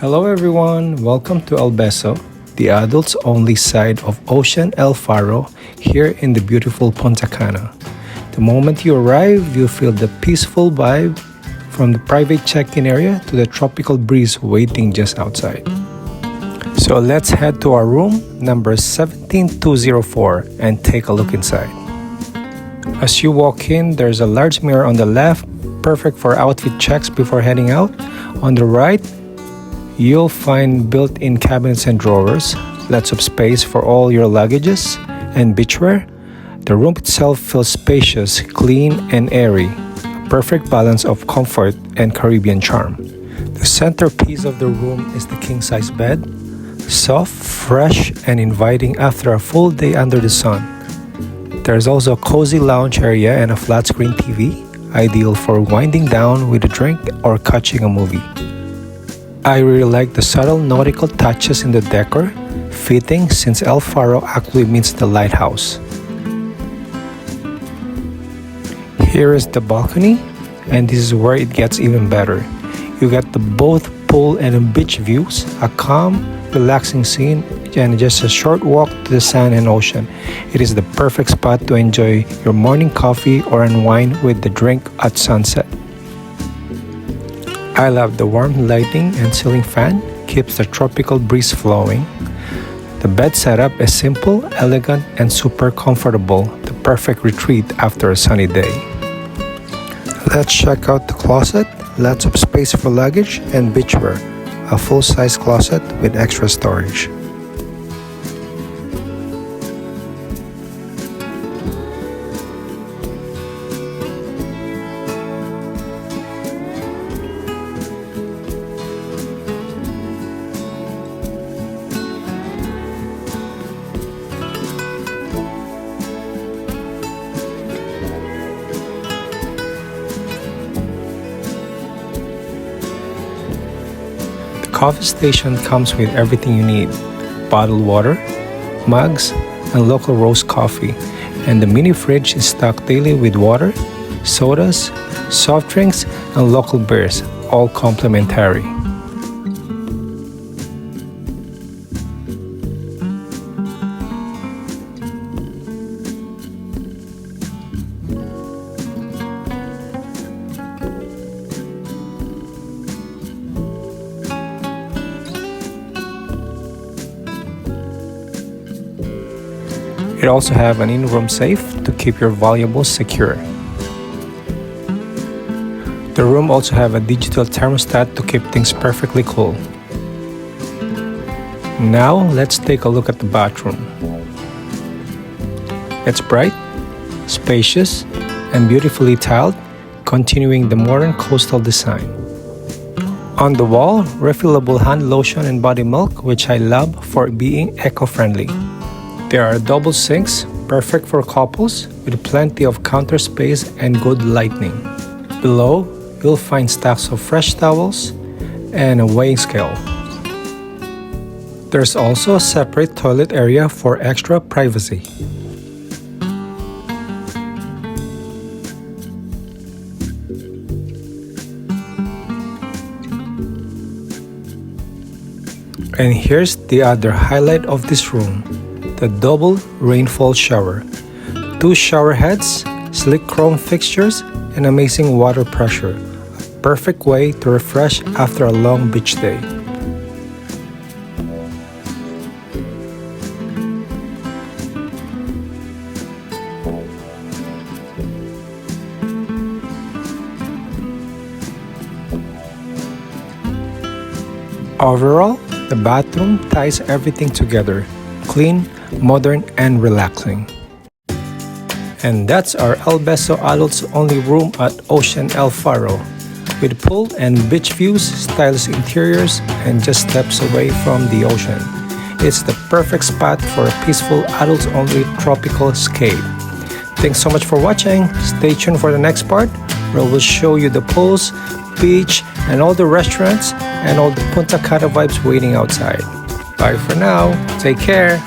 Hello everyone, welcome to El Beso, the adults only side of Ocean El Faro here in the beautiful Punta Cana. The moment you arrive, you feel the peaceful vibe from the private check-in area to the tropical breeze waiting just outside. So let's head to our room number 17204 and take a look inside. As you walk in, there's a large mirror on the left, perfect for outfit checks before heading out. On the right, you'll find built-in cabinets and drawers, lots of space for all your luggages and beachwear. The room itself feels spacious, clean, and airy, a perfect balance of comfort and Caribbean charm. The centerpiece of the room is the king-size bed, soft, fresh, and inviting after a full day under the sun. There's also a cozy lounge area and a flat-screen TV, ideal for winding down with a drink or catching a movie. I really like the subtle nautical touches in the decor, fitting since El Faro actually means the lighthouse. Here is the balcony, and this is where it gets even better. You get the both pool and beach views, a calm, relaxing scene, and just a short walk to the sand and ocean. It is the perfect spot to enjoy your morning coffee or unwind with the drink at sunset. I love the warm lighting and ceiling fan, keeps the tropical breeze flowing. The bed setup is simple, elegant, and super comfortable, the perfect retreat after a sunny day. Let's check out the closet, lots of space for luggage and beachwear, a full-size closet with extra storage. Coffee station comes with everything you need: bottled water, mugs, and local roast coffee. And the mini fridge is stocked daily with water, sodas, soft drinks, and local beers, all complimentary. It also have an in-room safe to keep your valuables secure. The room also have a digital thermostat to keep things perfectly cool. Now let's take a look at the bathroom. It's bright, spacious, and beautifully tiled, continuing the modern coastal design. On the wall, refillable hand lotion and body milk, which I love for being eco-friendly. There are double sinks, perfect for couples, with plenty of counter space and good lighting. Below, you'll find stacks of fresh towels and a weighing scale. There's also a separate toilet area for extra privacy. And here's the other highlight of this room: the double rainfall shower. 2 shower heads, sleek chrome fixtures, and amazing water pressure. A perfect way to refresh after a long beach day. Overall, the bathroom ties everything together: clean, modern, and relaxing. And that's our El Beso adults only room at Ocean El Faro, with pool and beach views, stylish interiors, and just steps away from the ocean. It's the perfect spot for a peaceful adults only tropical escape. Thanks so much for watching. Stay tuned for the next part, where we'll show you the pools, beach, and all the restaurants and all the Punta Cana vibes waiting outside. Bye for now. Take care.